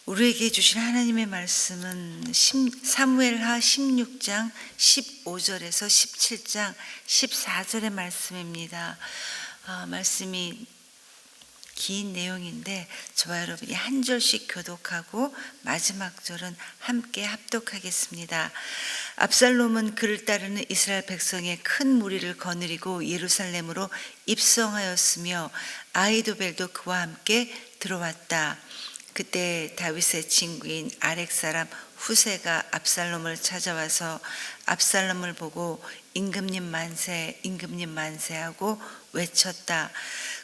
우리에게 주신 하나님의 말씀은 사무엘하 16장 15절에서 17장 14절의 말씀입니다. 말씀이 긴 내용인데 저와 여러분이 한 절씩 교독하고 마지막 절은 함께 합독하겠습니다. 압살롬은 그를 따르는 이스라엘 백성의 큰 무리를 거느리고 예루살렘으로 입성하였으며 아히도벨도 그와 함께 들어왔다. 그때 다윗의 친구인 아렉 사람 후세가 압살롬을 찾아와서 압살롬을 보고 임금님 만세, 임금님 만세하고 외쳤다.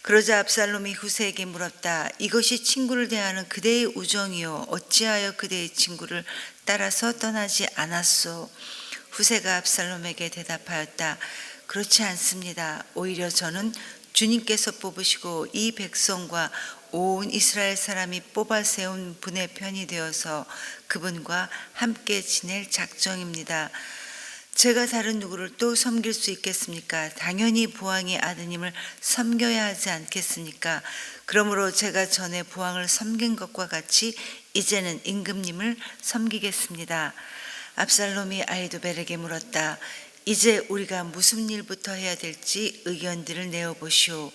그러자 압살롬이 후세에게 물었다. 이것이 친구를 대하는 그대의 우정이요 어찌하여 그대의 친구를 따라서 떠나지 않았소? 후세가 압살롬에게 대답하였다. 그렇지 않습니다. 오히려 저는 주님께서 뽑으시고 이 백성과 온 이스라엘 사람이 뽑아 세운 분의 편이 되어서 그분과 함께 지낼 작정입니다. 제가 다른 누구를 또 섬길 수 있겠습니까? 당연히 부왕의 아드님을 섬겨야 하지 않겠습니까? 그러므로 제가 전에 부왕을 섬긴 것과 같이 이제는 임금님을 섬기겠습니다. 압살롬이 아히도벨에게 물었다. 이제 우리가 무슨 일부터 해야 될지 의견들을 내어보시오.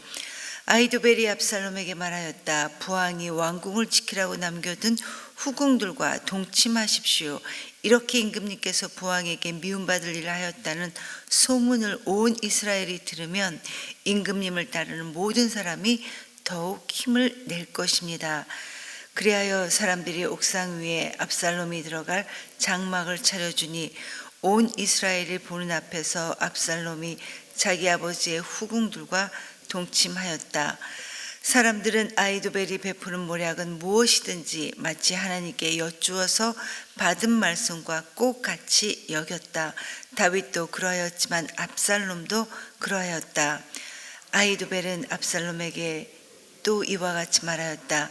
아히도벨이 압살롬에게 말하였다. 부왕이 왕궁을 지키라고 남겨둔 후궁들과 동침하십시오. 이렇게 임금님께서 부왕에게 미움받을 일을 하였다는 소문을 온 이스라엘이 들으면 임금님을 따르는 모든 사람이 더욱 힘을 낼 것입니다. 그리하여 사람들이 옥상 위에 압살롬이 들어갈 장막을 차려주니 온 이스라엘이 보는 앞에서 압살롬이 자기 아버지의 후궁들과 동침하였다. 사람들은 아히도벨이 베푸는 모략은 무엇이든지 마치 하나님께 여쭈어서 받은 말씀과 꼭 같이 여겼다. 다윗도 그러하였지만 압살롬도 그러하였다. 아히도벨은 압살롬에게 또 이와 같이 말하였다.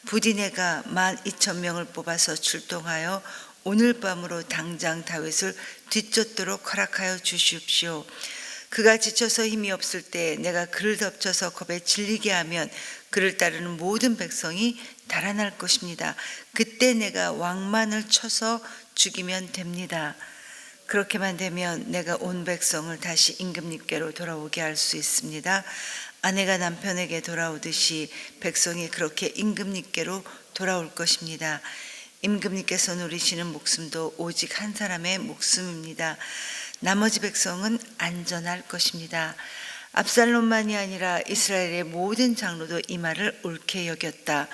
부디 내가 12,000명을 뽑아서 출동하여 오늘 밤으로 당장 다윗을 뒤쫓도록 허락하여 주십시오. 그가 지쳐서 힘이 없을 때 내가 그를 덮쳐서 겁에 질리게 하면 그를 따르는 모든 백성이 달아날 것입니다. 그때 내가 왕만을 쳐서 죽이면 됩니다. 그렇게만 되면 내가 온 백성을 다시 임금님께로 돌아오게 할 수 있습니다. 아내가 남편에게 돌아오듯이 백성이 그렇게 임금님께로 돌아올 것입니다. 임금님께서 누리시는 목숨도 오직 한 사람의 목숨입니다. 나머지 백성은 안전할 것입니다. 압살롬만이 아니라 이스라엘의 모든 장로도 이 말을 옳게 여겼다.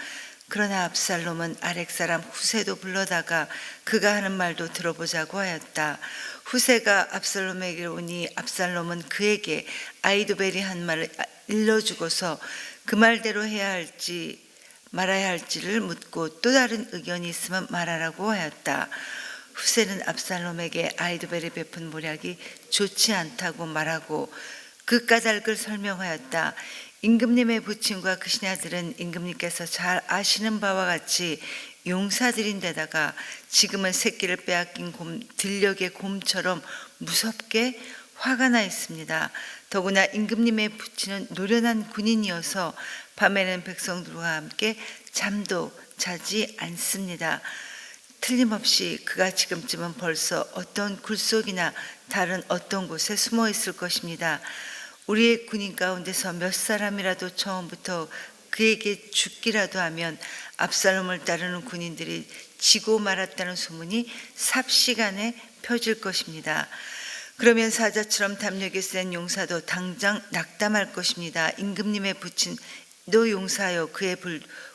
그러나 압살롬은 아렉 사람 후세도 불러다가 그가 하는 말도 들어보자고 하였다. 후세가 압살롬에게 오니 압살롬은 그에게 아히도벨이 한 말을 일러주고서 그 말대로 해야 할지 말아야 할지를 묻고 또 다른 의견이 있으면 말하라고 하였다. 후세는 압살롬에게 아히도벨이 베푼 모략이 좋지 않다고 말하고 그 까닭을 설명하였다. 임금님의 부친과 그 신하들은 임금님께서 잘 아시는 바와 같이 용사들인 데다가 지금은 새끼를 빼앗긴 들녘의 곰처럼 무섭게 화가 나 있습니다. 더구나 임금님의 부친은 노련한 군인이어서 밤에는 백성들과 함께 잠도 자지 않습니다. 틀림없이 그가 지금쯤은 벌써 어떤 굴속이나 다른 어떤 곳에 숨어 있을 것입니다. 우리의 군인 가운데서 몇 사람이라도 처음부터 그에게 죽기라도 하면 압살롬을 따르는 군인들이 지고 말았다는 소문이 삽시간에 펴질 것입니다. 그러면 사자처럼 담력이 센 용사도 당장 낙담할 것입니다. 임금님의 부친도 용사여 그의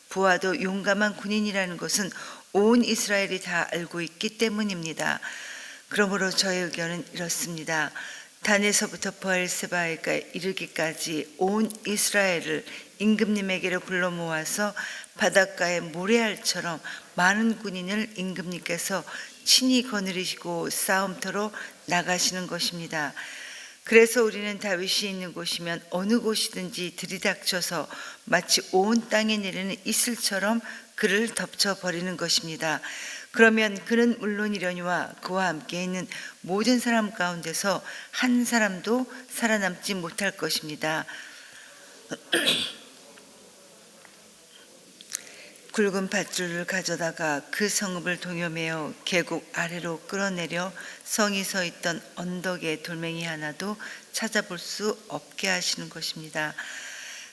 부하도 용감한 군인이라는 것은 온 이스라엘이 다 알고 있기 때문입니다. 그러므로 저의 의견은 이렇습니다. 단에서부터 브엘세바에 이르기까지 온 이스라엘을 임금님에게로 불러 모아서 바닷가의 모래알처럼 많은 군인을 임금님께서 친히 거느리시고 싸움터로 나가시는 것입니다. 그래서 우리는 다윗이 있는 곳이면 어느 곳이든지 들이닥쳐서 마치 온 땅에 내리는 이슬처럼 그를 덮쳐버리는 것입니다. 그러면 그는 물론이려니와 그와 함께 있는 모든 사람 가운데서 한 사람도 살아남지 못할 것입니다. 굵은 밧줄을 가져다가 그 성읍을 동여매어 계곡 아래로 끌어내려 성이 서 있던 언덕의 돌멩이 하나도 찾아볼 수 없게 하시는 것입니다.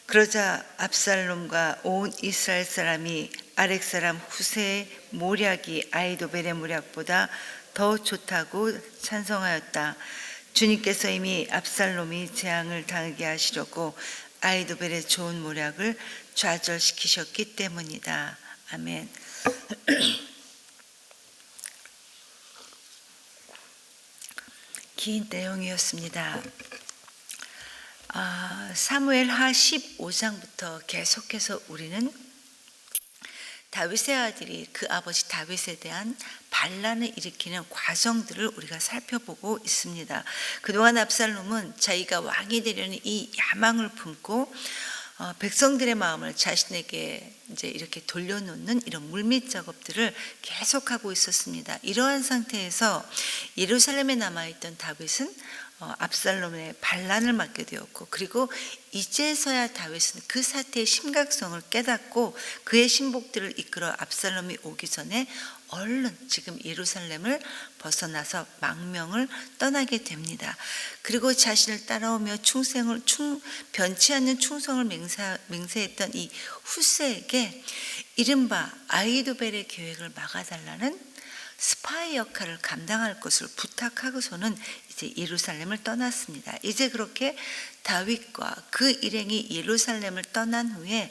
그러자 압살롬과 온 이스라엘 사람이 아렉 사람 후세의 모략이 아히도벨의 모략보다 더 좋다고 찬성하였다. 주님께서 이미 압살롬이 재앙을 당하게 하시려고 아히도벨의 좋은 모략을 좌절시키셨기 때문이다. 아멘. 긴 내용이었습니다. 사무엘하 15장부터 계속해서 우리는 다윗의 아들이 그 아버지 다윗에 대한 반란을 일으키는 과정들을 우리가 살펴보고 있습니다. 그동안 압살롬은 자기가 왕이 되려는 이 야망을 품고 백성들의 마음을 자신에게 이제 이렇게 돌려놓는 이런 물밑 작업들을 계속하고 있었습니다. 이러한 상태에서 예루살렘에 남아있던 다윗은 압살롬의 반란을 맡게 되었고, 그리고 이제서야 다윗은 그 사태의 심각성을 깨닫고 그의 신복들을 이끌어 압살롬이 오기 전에 얼른 지금 예루살렘을 벗어나서 망명을 떠나게 됩니다. 그리고 자신을 따라오며 변치 않는 충성을 맹세했던 이 후세에게 이른바 아히도벨의 계획을 막아달라는 스파이 역할을 감당할 것을 부탁하고서는 이제 예루살렘을 떠났습니다. 이제 그렇게 다윗과 그 일행이 예루살렘을 떠난 후에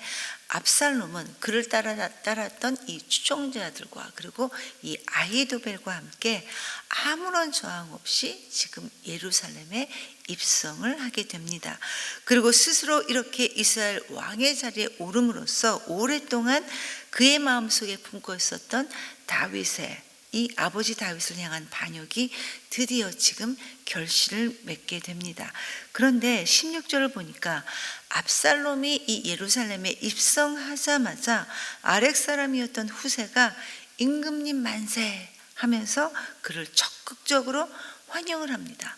압살롬은 그를 따랐던 이 추종자들과 그리고 이 아히도벨과 함께 아무런 저항 없이 지금 예루살렘에 입성을 하게 됩니다. 그리고 스스로 이렇게 이스라엘 왕의 자리에 오름으로써 오랫동안 그의 마음속에 품고 있었던 다윗의 이 아버지 다윗을 향한 반역이 드디어 지금 결실을 맺게 됩니다. 그런데 16절을 보니까 압살롬이 이 예루살렘에 입성하자마자 아렉 사람이었던 후세가 임금님 만세 하면서 그를 적극적으로 환영을 합니다.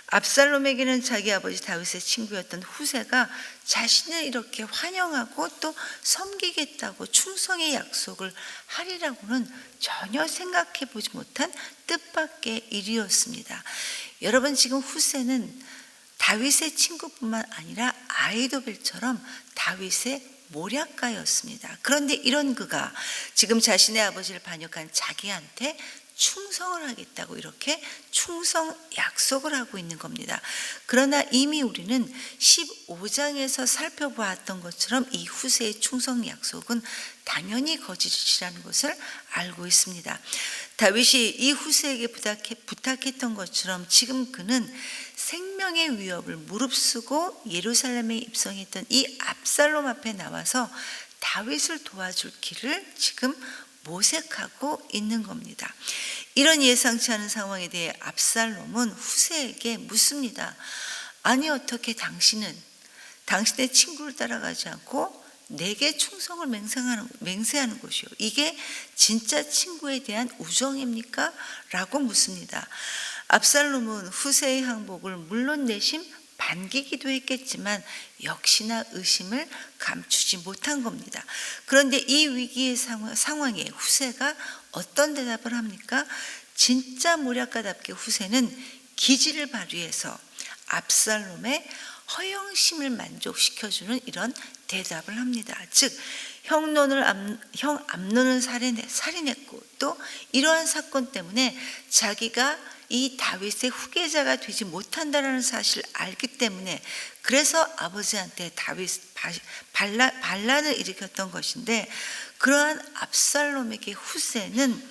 압살롬에게는 자기 아버지 다윗의 친구였던 후세가 자신을 이렇게 환영하고 또 섬기겠다고 충성의 약속을 하리라고는 전혀 생각해 보지 못한 뜻밖의 일이었습니다. 여러분, 지금 후세는 다윗의 친구뿐만 아니라 아히도벨처럼 다윗의 모략가였습니다. 그런데 이런 그가 지금 자신의 아버지를 반역한 자기한테 충성을 하겠다고 이렇게 충성 약속을 하고 있는 겁니다. 그러나 이미 우리는 15장에서 살펴보았던 것처럼 이 후세의 충성 약속은 당연히 거짓이라는 것을 알고 있습니다. 다윗이 이 후세에게 부탁했던 것처럼 지금 그는 생명의 위협을 무릅쓰고 예루살렘에 입성했던 이 압살롬 앞에 나와서 다윗을 도와줄 길을 지금 모색하고 있는 겁니다. 이런 예상치 않은 상황에 대해 압살롬은 후세에게 묻습니다. 아니, 어떻게 당신은 당신의 친구를 따라가지 않고 내게 충성을 맹세하는 것이요, 이게 진짜 친구에 대한 우정입니까? 라고 묻습니다. 압살롬은 후세의 항복을 물론 내심 반기기도 했겠지만 역시나 의심을 감추지 못한 겁니다. 그런데 이 위기의 상황에 후세가 어떤 대답을 합니까? 진짜 모략가답게 후세는 기지를 발휘해서 압살롬의 허영심을 만족시켜주는 이런 대답을 합니다. 즉, 형 암논을 살인했고 또 이러한 사건 때문에 자기가 이 다윗의 후계자가 되지 못한다는 사실을 알기 때문에 그래서 아버지한테 반란을 일으켰던 것인데, 그러한 압살롬에게 후세는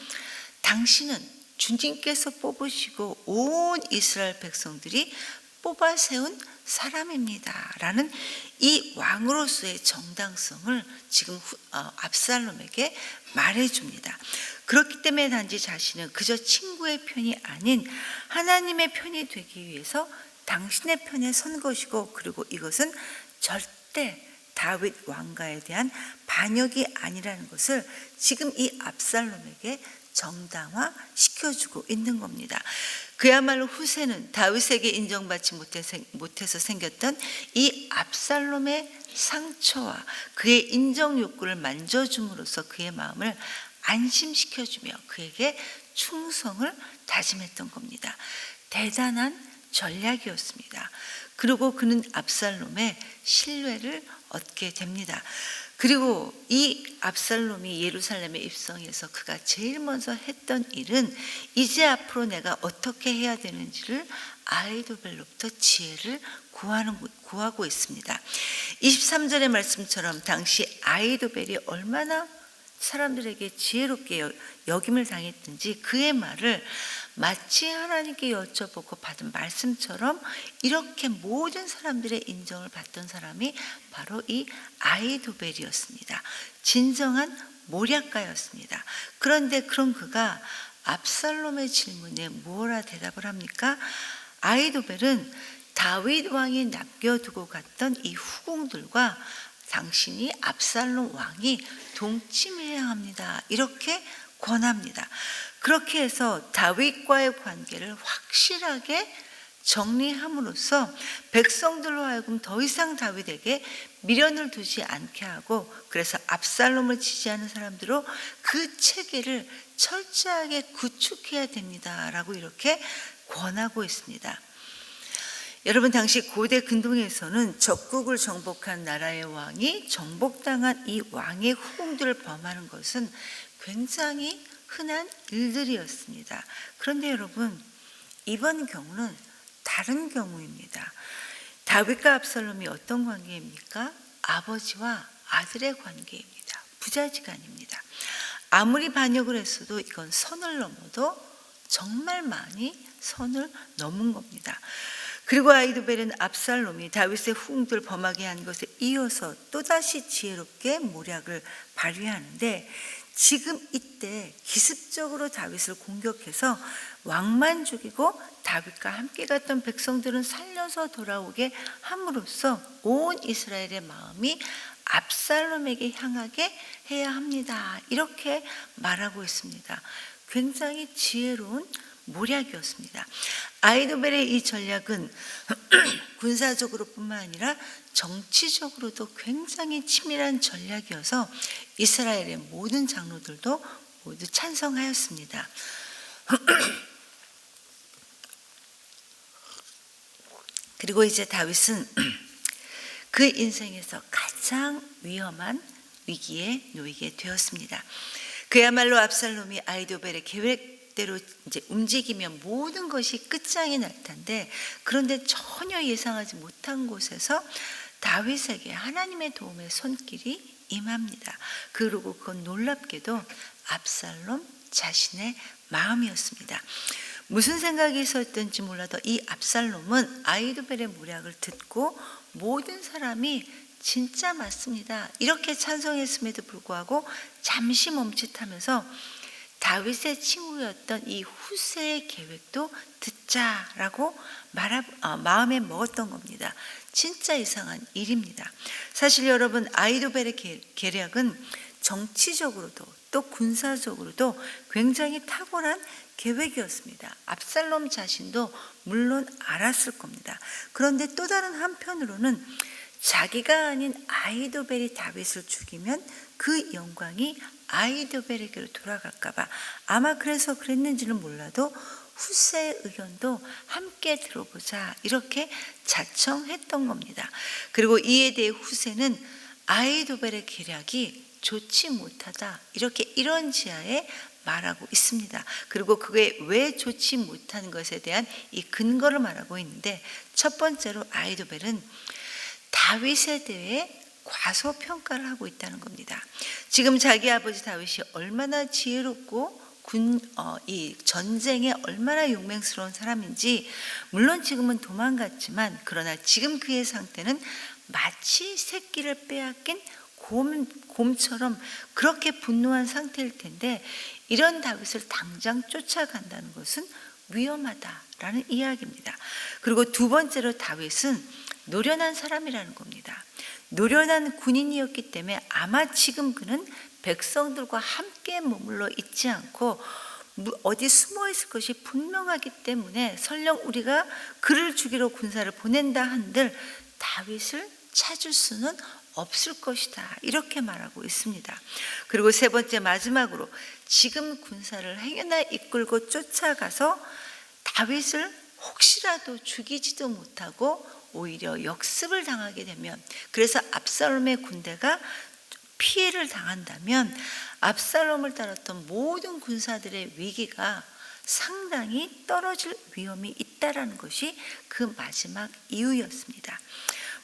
당신은 주님께서 뽑으시고 온 이스라엘 백성들이 뽑아 세운 사람입니다 라는 이 왕으로서의 정당성을 지금 압살롬에게 말해줍니다. 그렇기 때문에 단지 자신은 그저 친구의 편이 아닌 하나님의 편이 되기 위해서 당신의 편에 선 것이고, 그리고 이것은 절대 다윗 왕가에 대한 반역이 아니라는 것을 지금 이 압살롬에게 정당화 시켜주고 있는 겁니다. 그야말로 후세는 다윗에게 인정받지 못해서 생겼던 이 압살롬의 상처와 그의 인정 욕구를 만져줌으로써 그의 마음을 안심시켜주며 그에게 충성을 다짐했던 겁니다. 대단한 전략이었습니다. 그리고 그는 압살롬의 신뢰를 얻게 됩니다. 그리고 이 압살롬이 예루살렘에 입성해서 그가 제일 먼저 했던 일은 이제 앞으로 내가 어떻게 해야 되는지를 아히도벨로부터 지혜를 구하고 있습니다. 23절의 말씀처럼 당시 아히도벨이 얼마나 사람들에게 지혜롭게 여김을 당했든지 그의 말을 마치 하나님께 여쭤보고 받은 말씀처럼 이렇게 모든 사람들의 인정을 받던 사람이 바로 이 아히도벨이었습니다. 진정한 모략가였습니다. 그런데 그런 그가 압살롬의 질문에 무엇라 대답을 합니까? 아히도벨은 다윗 왕이 남겨두고 갔던 이 후궁들과 당신이 압살롬 왕이 동침해야 합니다. 이렇게 권합니다. 그렇게 해서 다윗과의 관계를 확실하게 정리함으로써 백성들로 하여금 더 이상 다윗에게 미련을 두지 않게 하고 그래서 압살롬을 지지하는 사람들로 그 체계를 철저하게 구축해야 됩니다. 라고 이렇게 권하고 있습니다. 여러분 당시 고대 근동에서는 적국을 정복한 나라의 왕이 정복당한 이 왕의 후궁들을 범하는 것은 굉장히 흔한 일들이었습니다. 그런데 여러분 이번 경우는 다른 경우입니다. 다윗과 압살롬이 어떤 관계입니까? 아버지와 아들의 관계입니다. 부자지간입니다. 아무리 반역을 했어도 이건 선을 넘어도 정말 많이 선을 넘은 겁니다. 그리고 아히도벨은 압살롬이 다윗의 후궁들을 범하게 한 것에 이어서 또다시 지혜롭게 모략을 발휘하는데 지금 이때 기습적으로 다윗을 공격해서 왕만 죽이고 다윗과 함께 갔던 백성들은 살려서 돌아오게 함으로써 온 이스라엘의 마음이 압살롬에게 향하게 해야 합니다. 이렇게 말하고 있습니다. 굉장히 지혜로운 모략이었습니다. 아히도벨의 이 전략은 군사적으로뿐만 아니라 정치적으로도 굉장히 치밀한 전략이어서 이스라엘의 모든 장로들도 모두 찬성하였습니다. 그리고 이제 다윗은 그 인생에서 가장 위험한 위기에 놓이게 되었습니다. 그야말로 압살롬이 아히도벨의 계획대로 이제 움직이면 모든 것이 끝장이 날 텐데 그런데 전혀 예상하지 못한 곳에서 다윗에게 하나님의 도움의 손길이 임합니다. 그리고 그건 놀랍게도 압살롬 자신의 마음이었습니다. 무슨 생각이 있었던지 몰라도 이 압살롬은 아히도벨의 모략을 듣고 모든 사람이 진짜 맞습니다. 이렇게 찬성했음에도 불구하고 잠시 멈칫하면서 다윗의 친구였던 이 후세의 계획도 듣자라고 마음에 먹었던 겁니다. 진짜 이상한 일입니다. 사실 여러분 아히도벨의 계략은 정치적으로도 또 군사적으로도 굉장히 탁월한 계획이었습니다. 압살롬 자신도 물론 알았을 겁니다. 그런데 또 다른 한편으로는 자기가 아닌 아히도벨이 다윗을 죽이면 그 영광이 아히도벨에게로 돌아갈까 봐 아마 그래서 그랬는지는 몰라도 후세의 의견도 함께 들어보자 이렇게 자청했던 겁니다. 그리고 이에 대해 후세는 아히도벨의 계략이 좋지 못하다 이렇게 이런 지하에 말하고 있습니다. 그리고 그게 왜 좋지 못한 것에 대한 이 근거를 말하고 있는데 첫 번째로 아히도벨은 다윗에 대해 과소평가를 하고 있다는 겁니다. 지금 자기 아버지 다윗이 얼마나 지혜롭고 이 전쟁에 얼마나 용맹스러운 사람인지 물론 지금은 도망갔지만 그러나 지금 그의 상태는 마치 새끼를 빼앗긴 곰처럼 그렇게 분노한 상태일 텐데 이런 다윗을 당장 쫓아간다는 것은 위험하다라는 이야기입니다. 그리고 두 번째로 다윗은 노련한 사람이라는 겁니다. 노련한 군인이었기 때문에 아마 지금 그는 백성들과 함께 머물러 있지 않고 어디 숨어 있을 것이 분명하기 때문에 설령 우리가 그를 죽이러 군사를 보낸다 한들 다윗을 찾을 수는 없을 것이다, 이렇게 말하고 있습니다. 그리고 세 번째 마지막으로 지금 군사를 행여나 이끌고 쫓아가서 다윗을 혹시라도 죽이지도 못하고 오히려 역습을 당하게 되면, 그래서 압살롬의 군대가 피해를 당한다면 압살롬을 따랐던 모든 군사들의 위기가 상당히 떨어질 위험이 있다라는 것이 그 마지막 이유였습니다.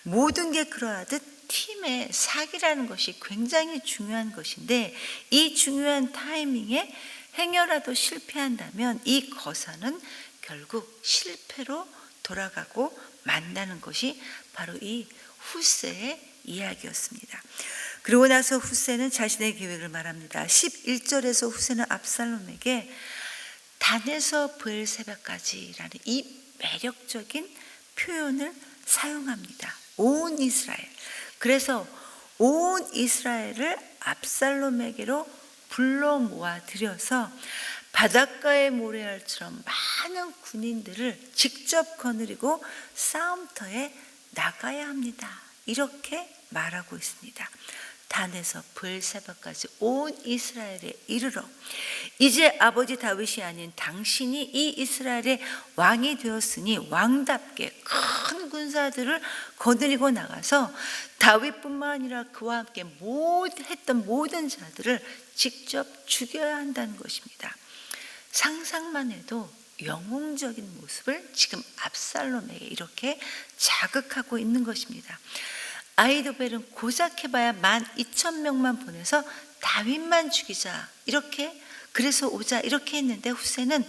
모든 게 그러하듯 팀의 사기라는 것이 굉장히 중요한 것인데, 이 중요한 타이밍에 행여라도 실패한다면 이 거사는 결국 실패로 돌아가고 만다는 것이 바로 이 훗세의 이야기였습니다. 그리고 나서 훗세는 자신의 계획을 말합니다. 11절에서 훗세는 압살롬에게 단에서 브엘세바까지라는 이 매력적인 표현을 사용합니다. 온 이스라엘. 그래서 온 이스라엘을 압살롬에게로 불러 모아들여서 바닷가의 모래알처럼 많은 군인들을 직접 거느리고 싸움터에 나가야 합니다, 이렇게 말하고 있습니다. 단에서 브엘세바까지 온 이스라엘에 이르러 이제 아버지 다윗이 아닌 당신이 이 이스라엘의 왕이 되었으니 왕답게 큰 군사들을 거느리고 나가서 다윗뿐만 아니라 그와 함께 했던 모든 자들을 직접 죽여야 한다는 것입니다. 상상만 해도 영웅적인 모습을 지금 압살롬에게 이렇게 자극하고 있는 것입니다. 아히도벨은 고작 해봐야 12,000명만 보내서 다윗만 죽이자, 이렇게 그래서 오자, 이렇게 했는데 훗세는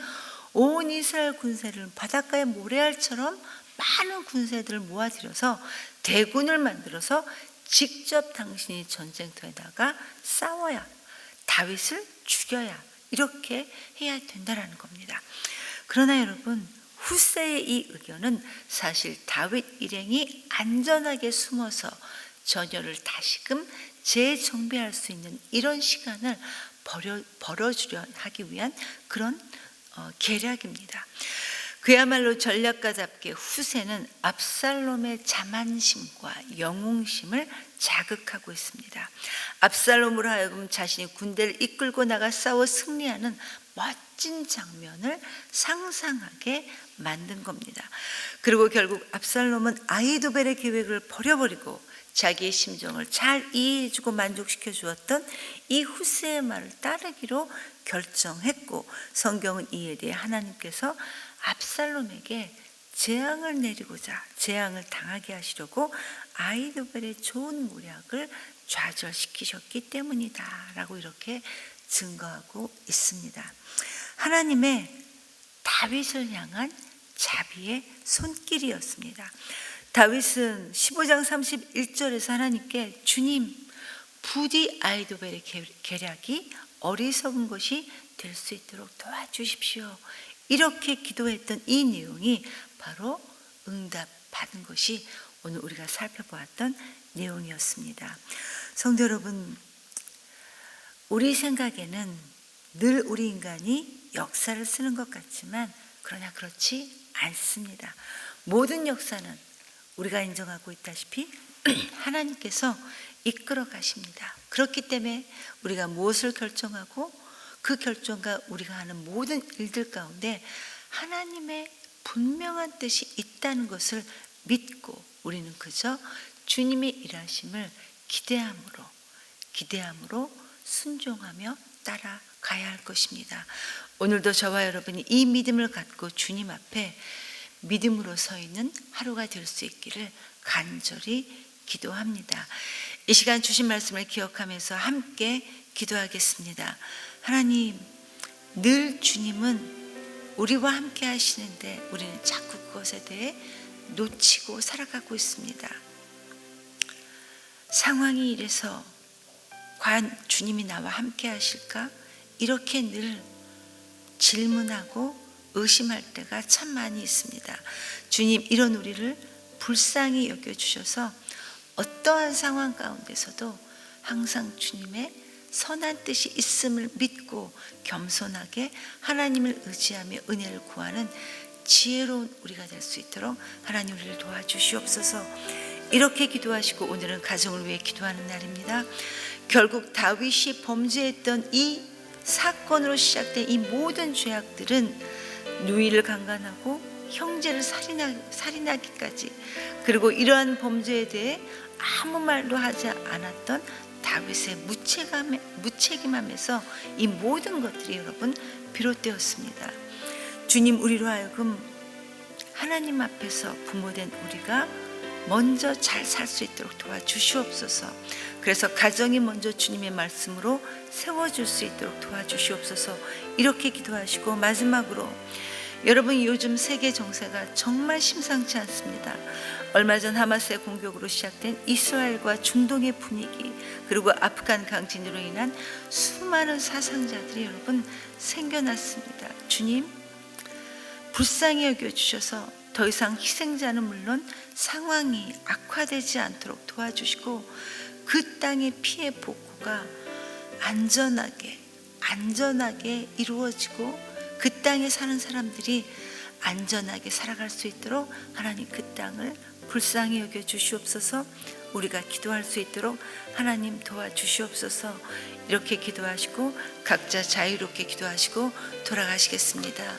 온 이스라엘 군세를 바닷가의 모래알처럼 많은 군세들을 모아들여서 대군을 만들어서 직접 당신이 전쟁터에 나가 싸워야, 다윗을 죽여야, 이렇게 해야 된다라는 겁니다. 그러나 여러분, 훗세의 이 의견은 사실 다윗 일행이 안전하게 숨어서 전열을 다시금 재정비할 수 있는 이런 시간을 벌어주려 하기 위한 그런 계략입니다. 그야말로 전략가답게 훗세는 압살롬의 자만심과 영웅심을 자극하고 있습니다. 압살롬으로 하여금 자신이 군대를 이끌고 나가 싸워 승리하는 멋진 장면을 상상하게 만든 겁니다. 그리고 결국 압살롬은 아히도벨의 계획을 버려버리고 자기의 심정을 잘 이해해주고 만족시켜 주었던 이 훗세의 말을 따르기로 결정했고, 성경은 이에 대해 하나님께서 압살롬에게 재앙을 당하게 하시려고 아히도벨의 좋은 모략을 좌절시키셨기 때문이다 라고 이렇게 증거하고 있습니다. 하나님의 다윗을 향한 자비의 손길이었습니다. 다윗은 15장 31절에서 하나님께 주님, 부디 아히도벨의 계략이 어리석은 것이 될 수 있도록 도와주십시오, 이렇게 기도했던 이 내용이 바로 응답받은 것이 오늘 우리가 살펴보았던 내용이었습니다. 성도 여러분, 우리 생각에는 늘 우리 인간이 역사를 쓰는 것 같지만 그러나 그렇지 않습니다. 모든 역사는 우리가 인정하고 있다시피 하나님께서 이끌어 가십니다. 그렇기 때문에 우리가 무엇을 결정하고 그 결정과 우리가 하는 모든 일들 가운데 하나님의 분명한 뜻이 있다는 것을 믿고 우리는 그저 주님의 일하심을 기대함으로 순종하며 따라가야 할 것입니다. 오늘도 저와 여러분이 이 믿음을 갖고 주님 앞에 믿음으로 서 있는 하루가 될 수 있기를 간절히 기도합니다. 이 시간 주신 말씀을 기억하면서 함께 기도하겠습니다. 하나님, 늘 주님은 우리와 함께 하시는데 우리는 자꾸 그것에 대해 놓치고 살아가고 있습니다. 상황이 이래서 과연 주님이 나와 함께 하실까? 이렇게 늘 질문하고 의심할 때가 참 많이 있습니다. 주님, 이런 우리를 불쌍히 여겨주셔서 어떠한 상황 가운데서도 항상 주님의 선한 뜻이 있음을 믿고 겸손하게 하나님을 의지하며 은혜를 구하는 지혜로운 우리가 될 수 있도록 하나님 우리를 도와주시옵소서. 이렇게 기도하시고 오늘은 가정을 위해 기도하는 날입니다. 결국 다윗이 범죄했던 이 사건으로 시작된 이 모든 죄악들은 누이를 강간하고 형제를 살인하기까지, 그리고 이러한 범죄에 대해 아무 말도 하지 않았던 다윗의 무책임함에서 이 모든 것들이 여러분 비롯되었습니다. 주님, 우리로 하여금 하나님 앞에서 부모된 우리가 먼저 잘 살 수 있도록 도와주시옵소서. 그래서 가정이 먼저 주님의 말씀으로 세워줄 수 있도록 도와주시옵소서. 이렇게 기도하시고 마지막으로, 여러분 요즘 세계 정세가 정말 심상치 않습니다. 얼마 전 하마스의 공격으로 시작된 이스라엘과 중동의 분위기, 그리고 아프간 강진으로 인한 수많은 사상자들이 여러분 생겨났습니다. 주님, 불쌍히 여겨주셔서 더 이상 희생자는 물론 상황이 악화되지 않도록 도와주시고, 그 땅의 피해 복구가 안전하게 이루어지고 그 땅에 사는 사람들이 안전하게 살아갈 수 있도록 하나님 그 땅을 불쌍히 여겨 주시옵소서. 우리가 기도할 수 있도록 하나님 도와주시옵소서. 이렇게 기도하시고 각자 자유롭게 기도하시고 돌아가시겠습니다.